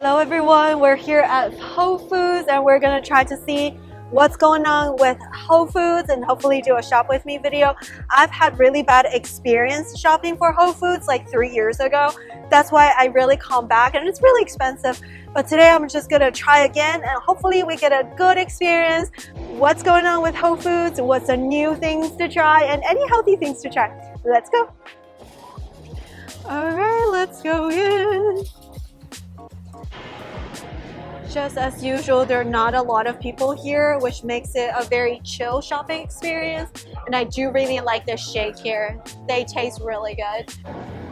Hello everyone, we're here at Whole Foods and we're gonna try to see what's going on with Whole Foods and hopefully do a shop with me video. I've had really bad experience shopping for Whole Foods like 3 years ago. That's why I really come back and it's really expensive. But today I'm just gonna try again and hopefully we get a good experience. What's going on with Whole Foods, what's the new things to try and any healthy things to try. Let's go. All right, let's go in. Just as usual, there are not a lot of people here, which makes it a very chill shopping experience. And I do really like the shake here. They taste really good.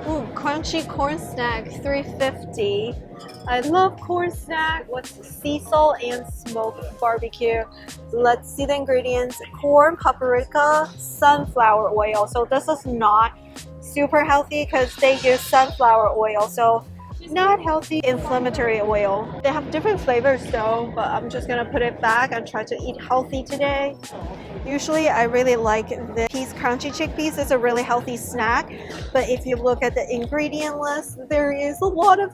Ooh, crunchy corn snack, $3.50. I love corn snack with sea salt and smoked barbecue. Let's see the ingredients. Corn, paprika, sunflower oil. So this is not super healthy because they use sunflower oil. So not healthy, inflammatory oil. They have different flavors though, but I'm just gonna put it back and try to eat healthy today. Usually I really like these crunchy chickpeas. It's a really healthy snack, but if you look at the ingredient list, there is a lot of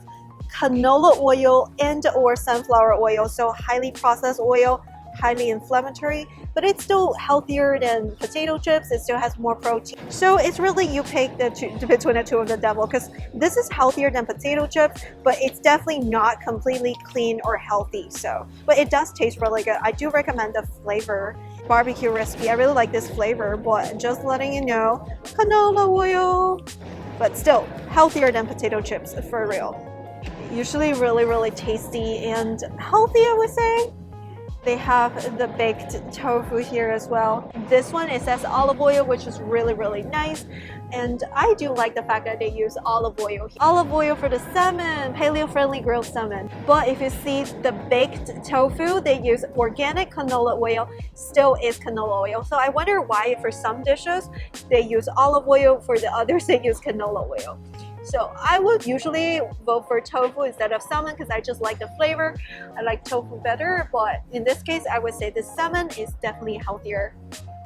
canola oil and or sunflower oil, so highly processed oil, highly inflammatory, but it's still healthier than potato chips. It still has more protein. So it's really you pick between the two of the devil, because this is healthier than potato chips, but it's definitely not completely clean or healthy. So, but it does taste really good. I do recommend the flavor. Barbecue recipe. I really like this flavor, but just letting you know, canola oil, but still healthier than potato chips for real. Usually really tasty and healthy, I would say. They have the baked tofu here as well. This one, it says olive oil, which is really nice. And I do like the fact that they use olive oil. Olive oil for the salmon, paleo-friendly grilled salmon. But if you see the baked tofu, they use organic canola oil, still is canola oil. So I wonder why for some dishes, they use olive oil, for the others they use canola oil. So I would usually vote for tofu instead of salmon because I just like the flavor. I like tofu better, but in this case, I would say the salmon is definitely healthier.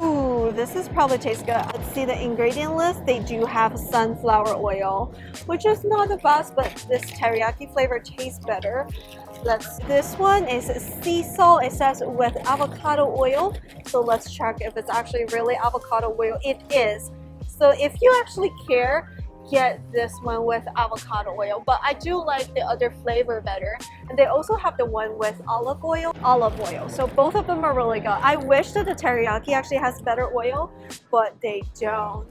Ooh, this is probably tastes good. Let's see the ingredient list. They do have sunflower oil, which is not the best, but this teriyaki flavor tastes better. This one is sea salt. It says with avocado oil. So let's check if it's actually really avocado oil. It is. So if you actually care, get this one with avocado oil, but I do like the other flavor better. And they also have the one with olive oil. So both of them are really good. I wish that the teriyaki actually has better oil, but they don't.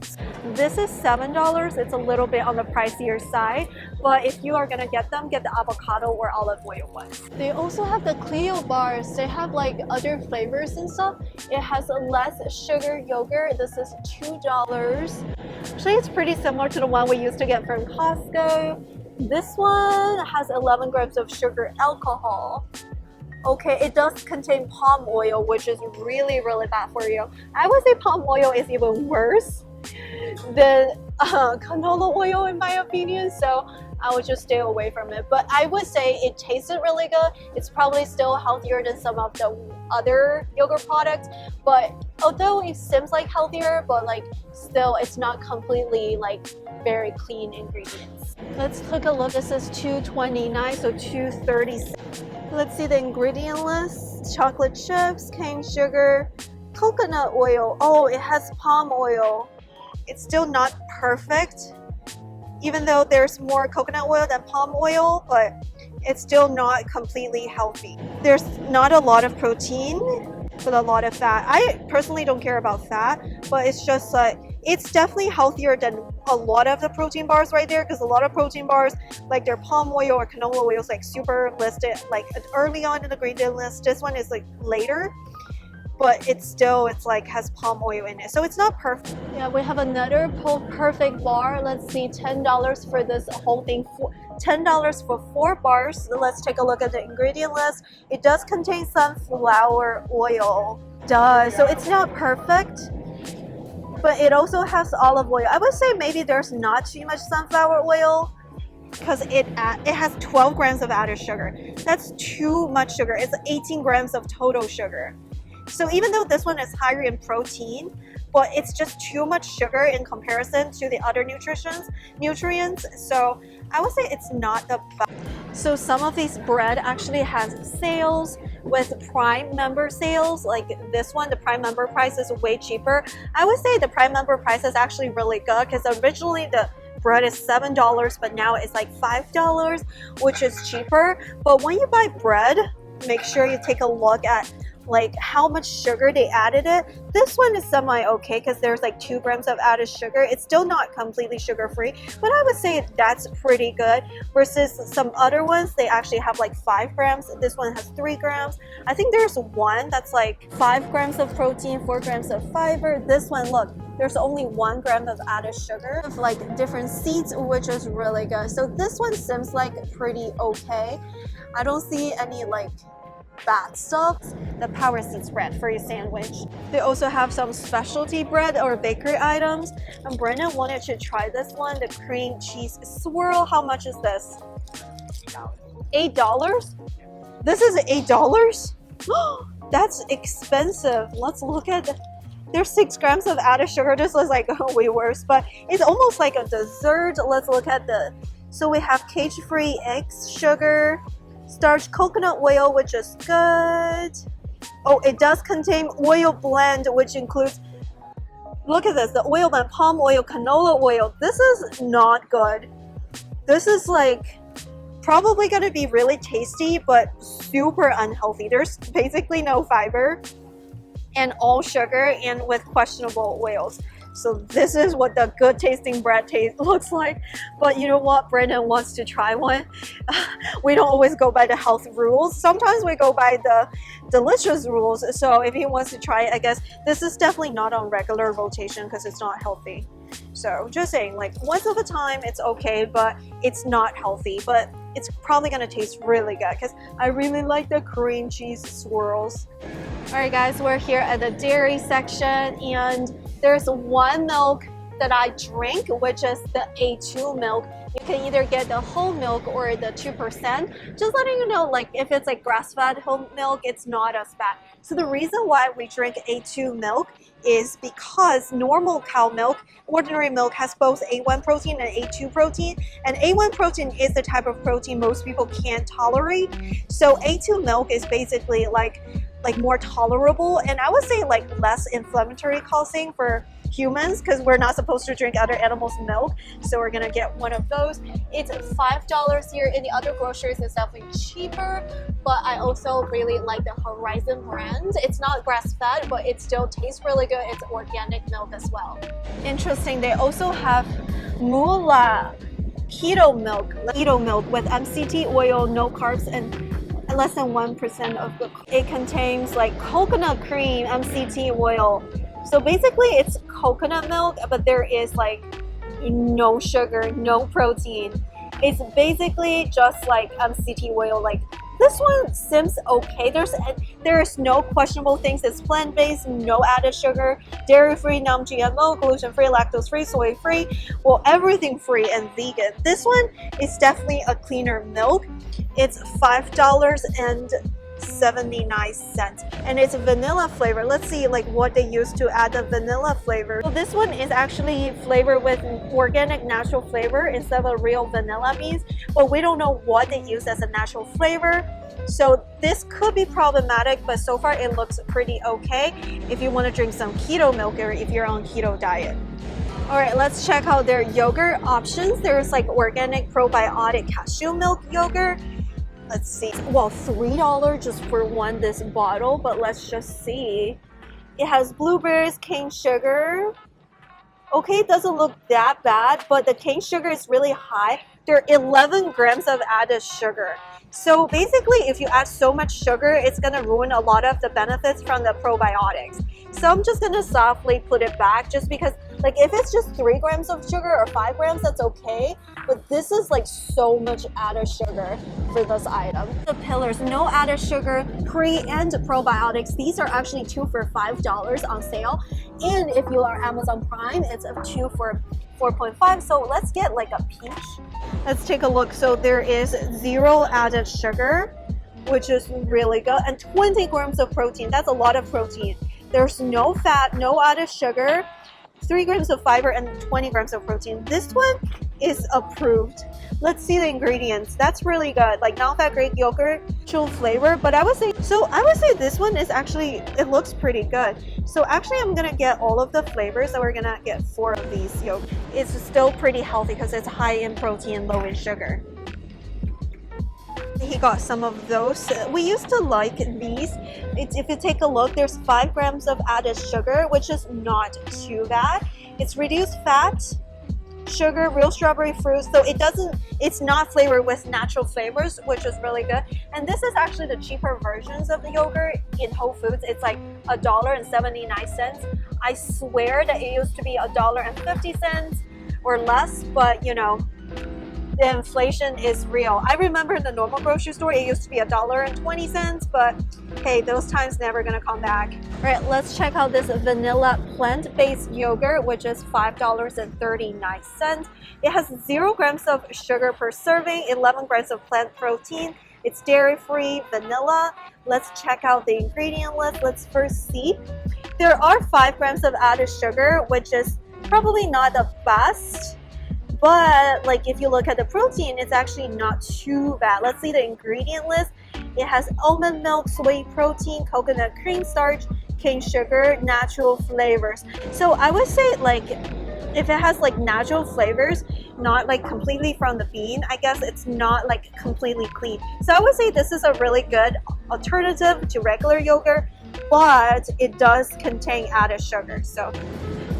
This is $7. It's a little bit on the pricier side, but if you are gonna get them, get the avocado or olive oil ones. They also have the Cleo Bars. They have like other flavors and stuff. It has less sugar yogurt. This is $2. Actually, it's pretty similar to the one we used to get from Costco. This one has 11 grams of sugar alcohol. Okay, it does contain palm oil, which is really bad for you. I would say palm oil is even worse than canola oil in my opinion, so I would just stay away from it. But I would say it tasted really good. It's probably still healthier than some of the other yogurt products, but although it seems like healthier, but like still it's not completely like very clean ingredients. Let's take a look. This is $2.29, so $2.30. Let's see the ingredient list. Chocolate chips, cane sugar, coconut oil. Oh, it has palm oil. It's still not perfect, even though there's more coconut oil than palm oil, but it's still not completely healthy. There's not a lot of protein, but a lot of fat. I personally don't care about fat, but it's just like, it's definitely healthier than a lot of the protein bars right there, because a lot of protein bars, like their palm oil or canola oil is like super listed, like early on in the ingredient list. This one is like later, but it's like has palm oil in it, so it's not perfect. Yeah, we have another perfect bar. Let's see, $10 for this whole thing. $10 for 4 bars. So let's take a look at the ingredient list. It does contain sunflower oil. So it's not perfect, but it also has olive oil. I would say maybe there's not too much sunflower oil because it has 12 grams of added sugar. That's too much sugar. It's 18 grams of total sugar. So even though this one is higher in protein, but it's just too much sugar in comparison to the other nutrients. So I would say it's not the best. So some of these bread actually has sales with Prime member sales. Like this one, the Prime member price is way cheaper. I would say the Prime member price is actually really good because originally the bread is $7, but now it's like $5, which is cheaper. But when you buy bread, make sure you take a look at like how much sugar they added it. This one is semi okay because there's like 2 grams of added sugar. It's still not completely sugar free, but I would say that's pretty good versus some other ones. They actually have like 5 grams. This one has 3 grams. I think there's one that's like 5 grams of protein, 4 grams of fiber. This one, look, there's only 1 gram of added sugar with like different seeds, which is really good. So this one seems like pretty okay. I don't see any like bad stuff. The power seeds bread for your sandwich. They also have some specialty bread or bakery items, and Brendan wanted to try this one, the cream cheese swirl. How much is this? $8? This is $8? That's expensive. Let's look at there's 6 grams of added sugar. This was like way worse, but it's almost like a dessert. Let's look at so we have cage-free eggs, sugar, starch, coconut oil, which is good. Oh, it does contain oil blend, which includes, look at this, the oil blend, palm oil, canola oil. This is not good. This is like probably gonna be really tasty, but super unhealthy. There's basically no fiber and all sugar and with questionable oils. So this is what the good tasting bread looks like. But you know what? Brendan wants to try one. We don't always go by the health rules. Sometimes we go by the delicious rules. So if he wants to try it, I guess this is definitely not on regular rotation because it's not healthy. So just saying, like once of a time, it's okay, but it's not healthy. But it's probably gonna taste really good because I really like the cream cheese swirls. All right, guys, we're here at the dairy section, and there's one milk that I drink, which is the A2 milk. You can either get the whole milk or the 2%. Just letting you know, like if it's like grass-fed whole milk, it's not as bad. So the reason why we drink A2 milk is because normal cow milk, ordinary milk, has both A1 protein and A2 protein. And A1 protein is the type of protein most people can't tolerate. So A2 milk is basically like more tolerable, and I would say like less inflammatory causing for humans because we're not supposed to drink other animals' milk. So we're gonna get one of those. It's $5 here. In the other groceries, it's definitely cheaper, but I also really like the Horizon brand. It's not grass-fed, but it still tastes really good. It's organic milk as well. Interesting, they also have Moola Keto Milk with MCT oil, no carbs, and less than 1% of the. It contains like coconut cream, MCT oil. So basically it's coconut milk, but there is like no sugar, no protein. It's basically just like MCT oil. Like this one seems okay. There's no questionable things. It's plant-based, no added sugar, dairy-free, non-GMO, gluten-free, lactose-free, soy-free, well, everything free and vegan. This one is definitely a cleaner milk. It's $5.79 and it's vanilla flavor. Let's see like what they use to add the vanilla flavor. So this one is actually flavored with organic natural flavor instead of real vanilla beans, but we don't know what they use as a natural flavor. So this could be problematic, but so far it looks pretty okay if you want to drink some keto milk or if you're on keto diet. All right, let's check out their yogurt options. There's like organic probiotic cashew milk yogurt. Let's see, well, $3 just for this bottle, but let's just see. It has blueberries, cane sugar. Okay, it doesn't look that bad, but the cane sugar is really high. There are 11 grams of added sugar. So basically, if you add so much sugar, it's gonna ruin a lot of the benefits from the probiotics. So I'm just gonna softly put it back just because, like, if it's just 3 grams of sugar or 5 grams, that's okay. But this is like so much added sugar for this item. The pillars, no added sugar, pre and probiotics. These are actually 2 for $5 on sale. And if you are Amazon Prime, it's a 2 for $4.5. So let's get like a peach. Let's take a look. So there is 0 added sugar, which is really good, and 20 grams of protein. That's a lot of protein. There's no fat, no added sugar, 3 grams of fiber, and 20 grams of protein. This one is approved. Let's see the ingredients. That's really good. Like non-fat Greek yogurt, chill flavor. But I would say this one is actually, it looks pretty good. So actually I'm gonna get all of the flavors. So we're gonna get 4 of these yogurt. It's still pretty healthy because it's high in protein, low in sugar. He got some of those. We used to like these. If you take a look, there's 5 grams of added sugar, which is not too bad. It's reduced fat, sugar, real strawberry fruit, so it's not flavored with natural flavors, which is really good. And this is actually the cheaper versions of the yogurt in Whole Foods. It's like $1.79. I swear that it used to be $1.50 or less, but you know, the inflation is real. I remember in the normal grocery store it used to be $1.20, but hey, those times never gonna come back. All right, let's check out this vanilla plant-based yogurt, which is $5.39. It has 0 grams of sugar per serving, 11 grams of plant protein. It's dairy-free, vanilla. Let's check out the ingredient list. Let's first see. There are 5 grams of added sugar, which is probably not the best. But like if you look at the protein, it's actually not too bad. Let's see the ingredient list. It has almond milk, soy protein, coconut cream starch, cane sugar, natural flavors. So I would say like if it has like natural flavors, not like completely from the bean, I guess it's not like completely clean. So I would say this is a really good alternative to regular yogurt, but it does contain added sugar. So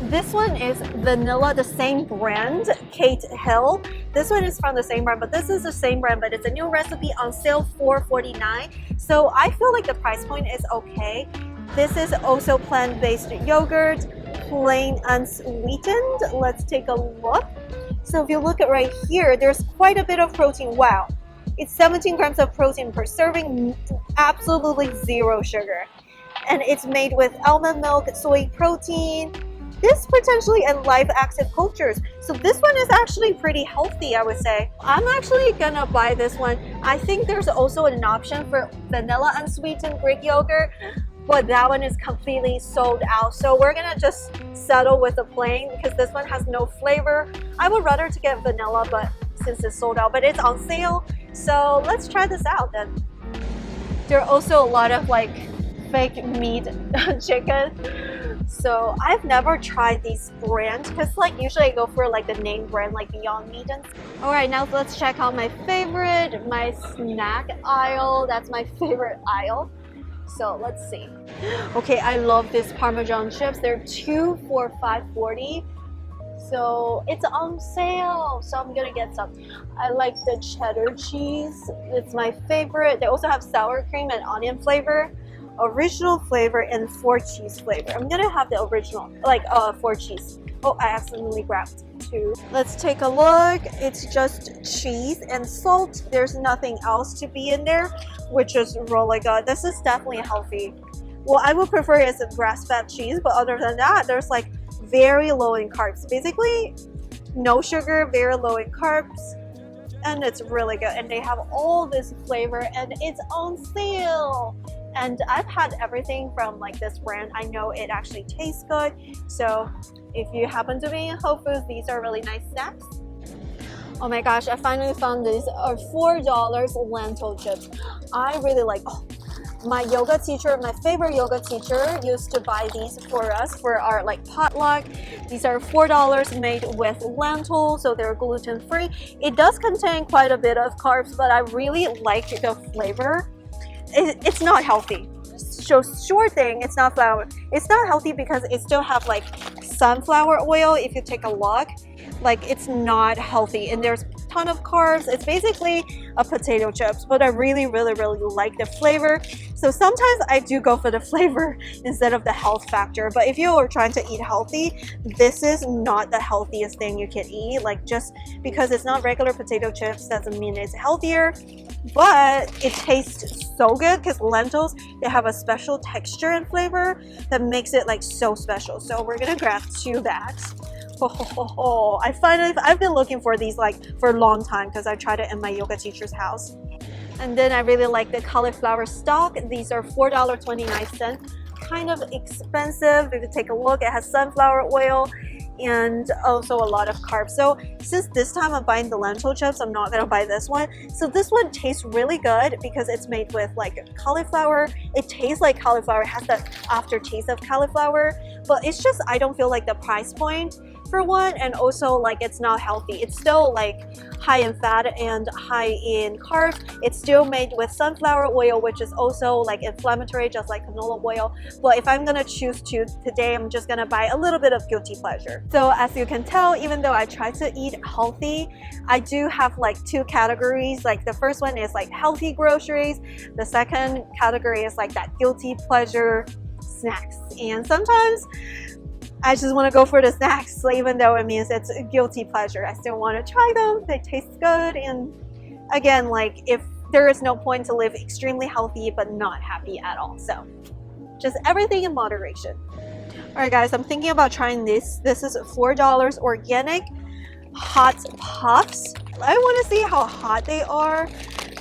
this one is vanilla, the same brand, Kate Hill. This one is from the same brand, but this is the same brand, but it's a new recipe on sale, $4.49. So I feel like the price point is okay. This is also plant-based yogurt, plain unsweetened. Let's take a look. So if you look at right here, there's quite a bit of protein. Wow. It's 17 grams of protein per serving, absolutely 0 sugar. And it's made with almond milk, soy protein, this potentially and live active cultures. So this one is actually pretty healthy, I would say. I'm actually gonna buy this one. I think there's also an option for vanilla unsweetened Greek yogurt, but that one is completely sold out. So we're gonna just settle with the plain because this one has no flavor. I would rather to get vanilla, but since it's sold out, but it's on sale. So let's try this out then. There are also a lot of like fake meat chicken. So I've never tried these brands because like usually I go for like the name brand like Beyond Meat. All right, now let's check out my favorite, my snack aisle. That's my favorite aisle. So let's see. Okay, I love this Parmesan chips. They're 2 for $5.40. So it's on sale. So I'm gonna get some. I like the cheddar cheese. It's my favorite. They also have sour cream and onion flavor, original flavor, and 4 cheese flavor. I'm gonna have the original, like 4 cheese. Oh, I accidentally grabbed 2. Let's take a look. It's just cheese and salt. There's nothing else to be in there, which is really good. This is definitely healthy. Well, I would prefer it as a grass-fed cheese, but other than that, there's like very low in carbs. Basically, no sugar, very low in carbs, and it's really good. And they have all this flavor, and it's on sale. And I've had everything from like this brand. I know it actually tastes good. So if you happen to be in Whole Foods, these are really nice snacks. Oh my gosh, I finally found these are $4 lentil chips. I really like, my yoga teacher, my favorite yoga teacher used to buy these for us for our like potluck. These are $4 made with lentils, so they're gluten-free. It does contain quite a bit of carbs, but I really like the flavor. It's not healthy. So sure thing, it's not flour. It's not healthy because it still have like sunflower oil. If you take a look, like it's not healthy, and there's a ton of carbs. It's basically a potato chips, but I really like the flavor. So sometimes I do go for the flavor instead of the health factor. But if you are trying to eat healthy, this is not the healthiest thing you can eat. Like just because it's not regular potato chips doesn't mean it's healthier, but it tastes so good because lentils, they have a special texture and flavor that makes it like so special. So we're gonna grab 2 bags. I've been looking for these like for a long time because I tried it in my yoga teacher's house. And then I really like the cauliflower stock. These are $4.29. Kind of expensive. If you take a look, it has sunflower oil. and also a lot of carbs. So since this time I'm buying the lentil chips, I'm not gonna buy this one. So this one tastes really good because it's made with like cauliflower. It tastes like cauliflower, it has that aftertaste of cauliflower, but it's just I don't feel like the price point for one, and also like it's not healthy. It's still like high in fat and high in carbs. It's still made with sunflower oil, which is also like inflammatory, just like canola oil. But if I'm gonna choose to today, I'm just gonna buy a little bit of guilty pleasure. So as you can tell, even though I try to eat healthy, I do have like two categories. Like the first one is like healthy groceries. The second category is like that guilty pleasure snacks. And sometimes I just want to go for the snacks, so even though it means it's a guilty pleasure, I still want to try them. They taste good, and again, like if there is no point to live extremely healthy but not happy at all. So just everything in moderation. Alright guys, I'm thinking about trying this. This is $4 organic hot puffs. I want to see how hot they are.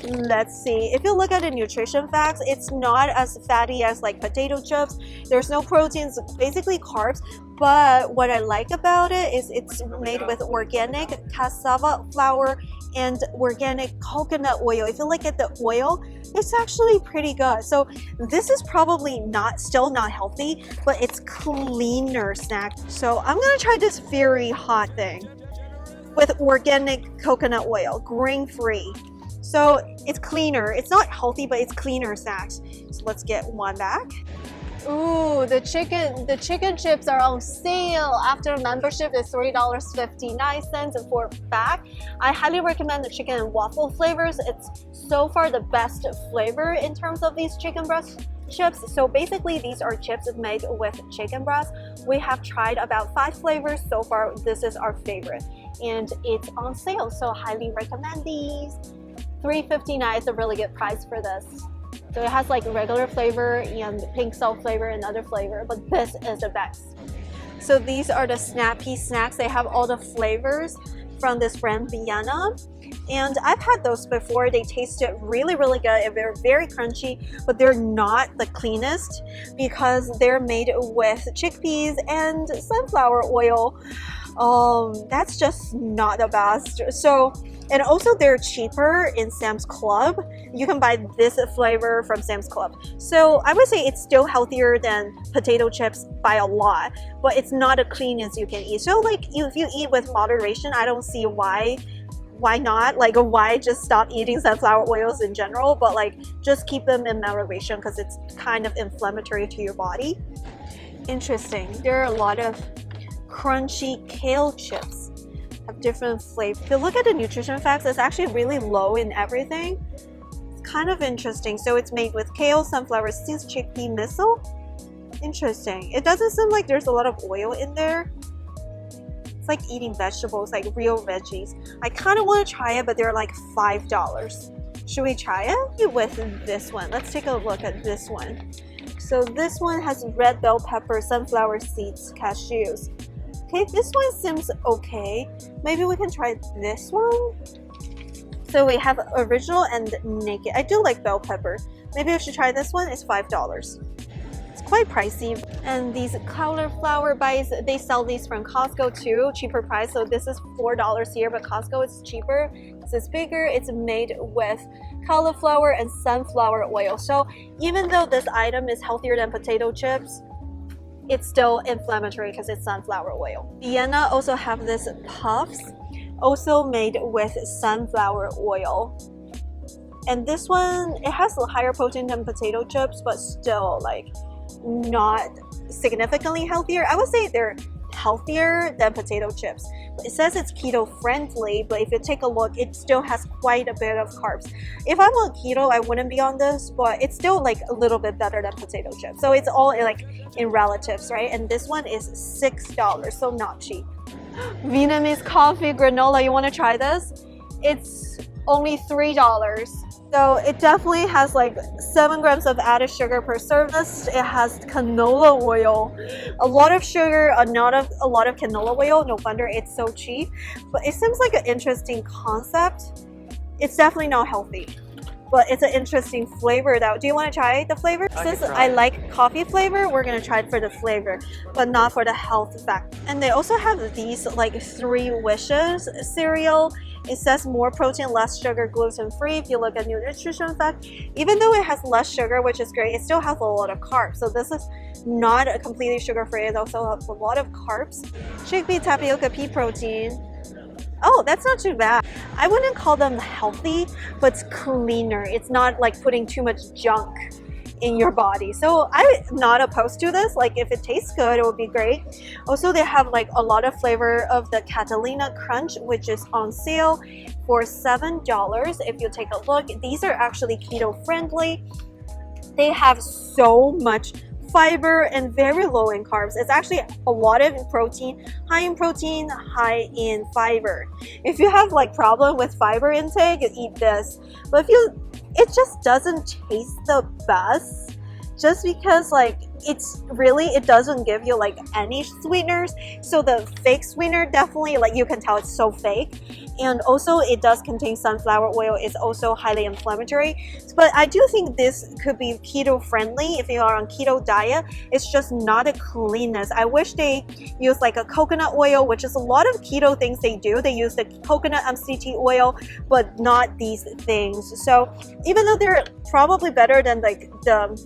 Let's see. If you look at the nutrition facts, it's not as fatty as like potato chips. There's no proteins, basically carbs. But what I like about it is it's made with organic cassava flour and organic coconut oil. If you look at the oil, it's actually pretty good. So this is probably still not healthy, but it's cleaner snack. So I'm gonna try this very hot thing with organic coconut oil, grain-free. So it's cleaner. It's not healthy, but it's cleaner snacks. So let's get one back. Ooh, the chicken chips are on sale. After membership is $3.59 for a pack. I highly recommend the chicken and waffle flavors. It's so far the best flavor in terms of these chicken breast chips. So basically these are chips made with chicken breast. We have tried about 5 flavors so far. This is our favorite, and it's on sale, so highly recommend these. $3.59 is a really good price for this. So it has like regular flavor and pink salt flavor and other flavor, but this is the best. So these are the Snappy Snacks. They have all the flavors from this brand Vienna, and I've had those before. They tasted really good. They're very crunchy, but they're not the cleanest because they're made with chickpeas and sunflower oil. That's just not the best. So, and also they're cheaper in Sam's Club. You can buy this flavor from Sam's Club. So I would say it's still healthier than potato chips by a lot, but it's not the cleanest you can eat. So like if you eat with moderation, I don't see why not, like why just stop eating sunflower oils in general, but like just keep them in moderation because it's kind of inflammatory to your body. Interesting. There are a lot of crunchy kale chips. Have different flavors. If you look at the nutrition facts, it's actually really low in everything. It's kind of interesting. So it's made with kale, sunflower seeds, chickpea, miso. Interesting. It doesn't seem like there's a lot of oil in there. It's like eating vegetables, like real veggies. I kind of want to try it, but they're like $5. Should we try it? With this one, let's take a look at this one. So this one has red bell pepper, sunflower seeds, cashews. Okay, this one seems okay. Maybe we can try this one. So we have original and naked. I do like bell pepper. Maybe I should try this one. It's $5. It's quite pricey. And these cauliflower bites, they sell these from Costco too, cheaper price. So this is $4 here, but Costco is cheaper. This is bigger. It's made with cauliflower and sunflower oil. So even though this item is healthier than potato chips, it's still inflammatory because it's sunflower oil. Vienna also have this puffs, also made with sunflower oil. And this one, it has a higher protein than potato chips, but still like not significantly healthier. I would say they're healthier than potato chips. It says it's keto friendly, but if you take a look, it still has quite a bit of carbs. If I'm on keto, I wouldn't be on this, but it's still like a little bit better than potato chips. So it's all like in relatives, right? And this one is $6, so not cheap. Vietnamese coffee granola, you want to try this? It's only $3. So it definitely has like 7 grams of added sugar per service. It has canola oil, a lot of sugar, not a lot of canola oil. No wonder it's so cheap. But it seems like an interesting concept. It's definitely not healthy. but it's an interesting flavor though. Do you want to try the flavor? Since I like coffee flavor, we're gonna try it for the flavor, but not for the health fact. And they also have these like 3 wishes cereal. It says more protein, less sugar, gluten-free. If you look at nutrition fact, even though it has less sugar, which is great, it still has a lot of carbs. So this is not a completely sugar-free. It also has a lot of carbs. Chickpea tapioca pea protein. Oh, that's not too bad. I wouldn't call them healthy, but it's cleaner. It's not like putting too much junk in your body. So I'm not opposed to this. Like if it tastes good, it would be great. Also, they have like a lot of flavor of the Catalina Crunch, which is on sale for $7. If you take a look, these are actually keto friendly. They have so much fiber and very low in carbs. It's actually a lot of protein, high in fiber. If you have like problem with fiber intake, eat this. But if you, it just doesn't taste the best, just because like it doesn't give you like any sweeteners. So the fake sweetener, definitely, like you can tell it's so fake. And also it does contain sunflower oil. It's also highly inflammatory. But I do think this could be keto friendly if you are on keto diet. It's just not a cleanness. I wish they use like a coconut oil, which is a lot of keto things they do. They use the coconut MCT oil, but not these things. So even though they're probably better than like the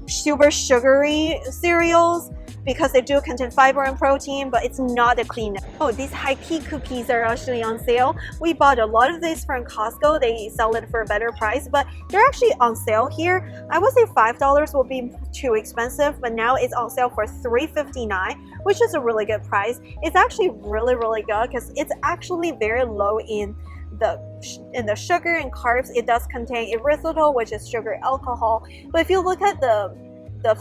super sugary cereals, because they do contain fiber and protein, but it's not a clean. Oh, these high key cookies are actually on sale. We bought a lot of these from Costco. They sell it for a better price, but they're actually on sale here. I would say $5 will be too expensive, but now it's on sale for $3.59, which is a really good price. It's actually really, really good because it's actually very low in the sugar and carbs. It does contain erythritol, which is sugar alcohol. But if you look at the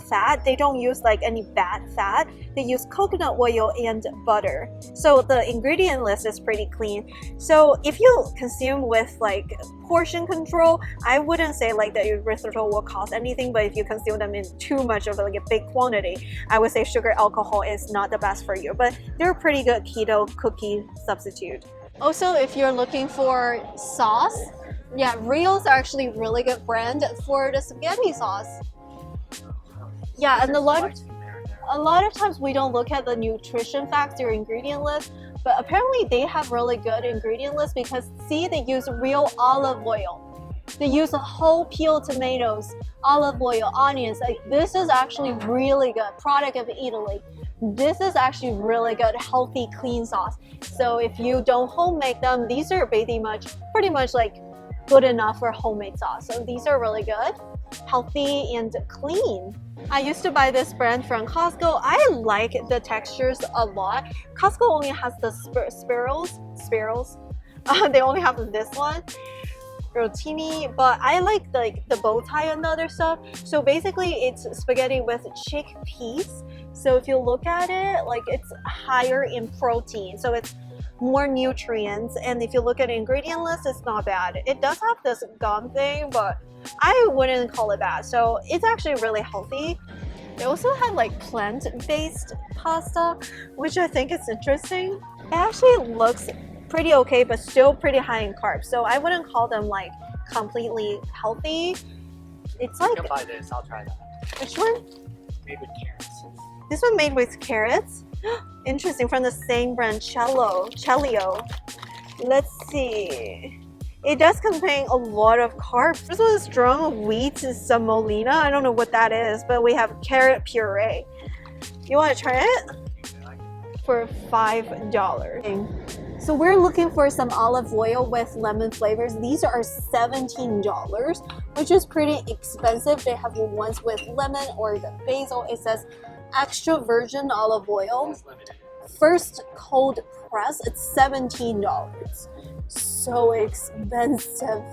fat, they don't use like any bad fat. They use coconut oil and butter. So the ingredient list is pretty clean. So if you consume with like portion control, I wouldn't say like the erythritol will cause anything, but if you consume them in too much of like a big quantity, I would say sugar alcohol is not the best for you. But they're a pretty good keto cookie substitute. Also, if you're looking for sauce, yeah, Rio's are actually really good brand for the spaghetti sauce. Yeah, and a lot of times we don't look at the nutrition facts or ingredient list, but apparently they have really good ingredient list because see, they use real olive oil. They use a whole peeled tomatoes, olive oil, onions. Like this is actually really good product of Italy. This is actually really good, healthy, clean sauce. So if you don't homemade them, these are pretty much like good enough for homemade sauce. So these are really good, healthy, and clean. I used to buy this brand from Costco. I like the textures a lot. Costco only has the spirals. They only have this one, rotini, but I like the bow tie and the other stuff. So basically it's spaghetti with chickpeas. So if you look at it, like it's higher in protein, so it's more nutrients. And if you look at the ingredient list, it's not bad. It does have this gum thing, but I wouldn't call it bad. So it's actually really healthy. They also have like plant-based pasta, which I think is interesting. It actually looks pretty okay, but still pretty high in carbs. So I wouldn't call them like completely healthy. It's like, I can buy this, I'll try that. Which one? Made with carrots. This one made with carrots. Interesting, from the same brand, Chelio. Let's see. It does contain a lot of carbs. This one is strong wheat semolina. I don't know what that is, but we have carrot puree. You want to try it? For $5. So we're looking for some olive oil with lemon flavors. These are $17, which is pretty expensive. They have ones with lemon or the basil. It says extra virgin olive oil. First cold press, it's $17. So expensive.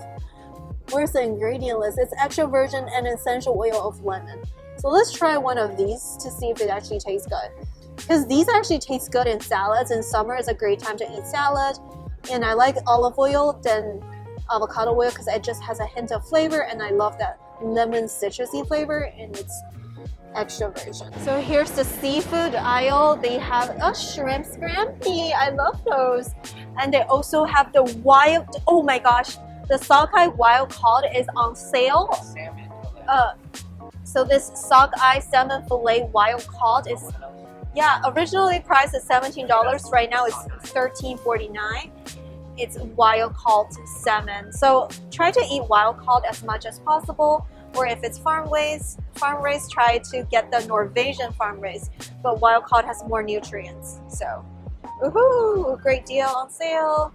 Where's the ingredient list? It's extra virgin and essential oil of lemon. So let's try one of these to see if it actually tastes good. Because these actually taste good in salads. In summer, it's a great time to eat salad. And I like olive oil than avocado oil because it just has a hint of flavor, and I love that lemon citrusy flavor, and it's extra virgin. So here's the seafood aisle. They have a shrimp scampi. I love those. And they also have the wild, oh my gosh, The Sockeye wild caught is on sale. Salmon fillet. So this Sockeye salmon fillet wild caught is, yeah, originally priced at $17. Right now it's $13.49. It's wild caught salmon. So try to eat wild caught as much as possible. Or if it's farm raised, try to get the Norwegian farm raised. But wild caught has more nutrients. So, woohoo! Great deal on sale.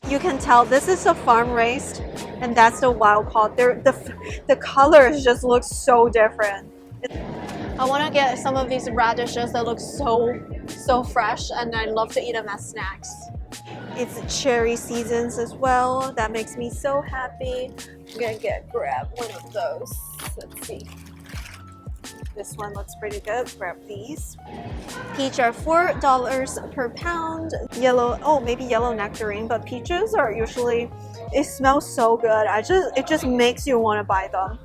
You can tell this is a farm raised, and that's the wild caught. The colors just look so different. I want to get some of these radishes that look so fresh, and I love to eat them as snacks. It's cherry seasons as well. That makes me so happy. I'm gonna grab one of those. Let's see. This one looks pretty good. Grab these. Peach are $4 per pound. Yellow, oh, maybe yellow nectarine, but peaches are usually, it smells so good. It just makes you want to buy them.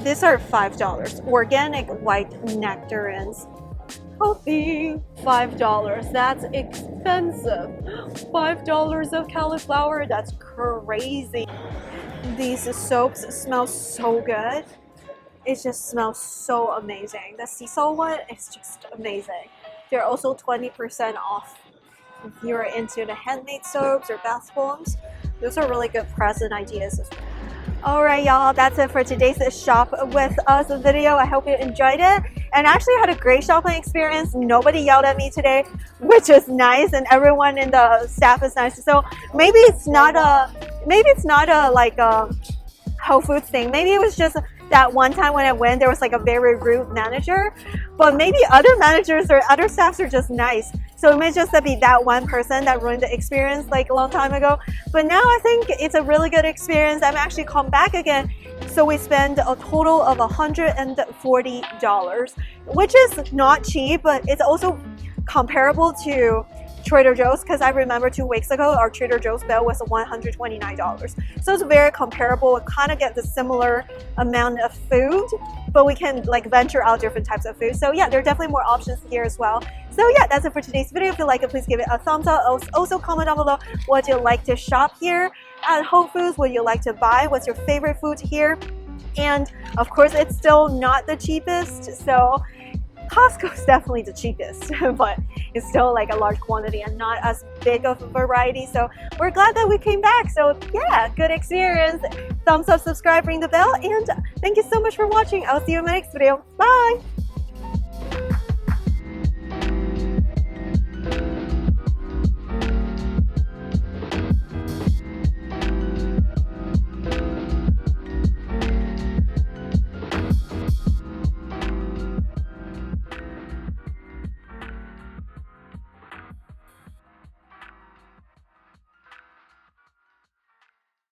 These are $5. Organic white nectarines. Healthy. $5. That's expensive. $5 of cauliflower. That's crazy. These soaps smell so good. It just smells so amazing. The sea salt one is just amazing. They're also 20% off if you're into the handmade soaps or bath bombs. Those are really good present ideas as well. Alright y'all, that's it for today's Shop With Us video. I hope you enjoyed it. And I actually had a great shopping experience. Nobody yelled at me today, which is nice, and everyone in the staff is nice. So maybe it's not a like a Whole Foods thing. Maybe it was just that one time when I went, there was like a very rude manager. But maybe other managers or other staffs are just nice. So it may just be that one person that ruined the experience like a long time ago. But now I think it's a really good experience. I'm actually come back again. So we spend a total of $140, which is not cheap, but it's also comparable to Trader Joe's, because I remember 2 weeks ago our Trader Joe's bill was $129. So it's very comparable. We kind of get the similar amount of food, but we can like venture out different types of food. So yeah, there are definitely more options here as well. So yeah, that's it for today's video. If you like it, please give it a thumbs up. Also comment down below what you like to shop here at Whole Foods, what you like to buy, what's your favorite food here. And of course, it's still not the cheapest. So Costco is definitely the cheapest, but it's still like a large quantity and not as big of a variety. So we're glad that we came back. So yeah, good experience. Thumbs up, subscribe, ring the bell, and thank you so much for watching. I'll see you in my next video. Bye!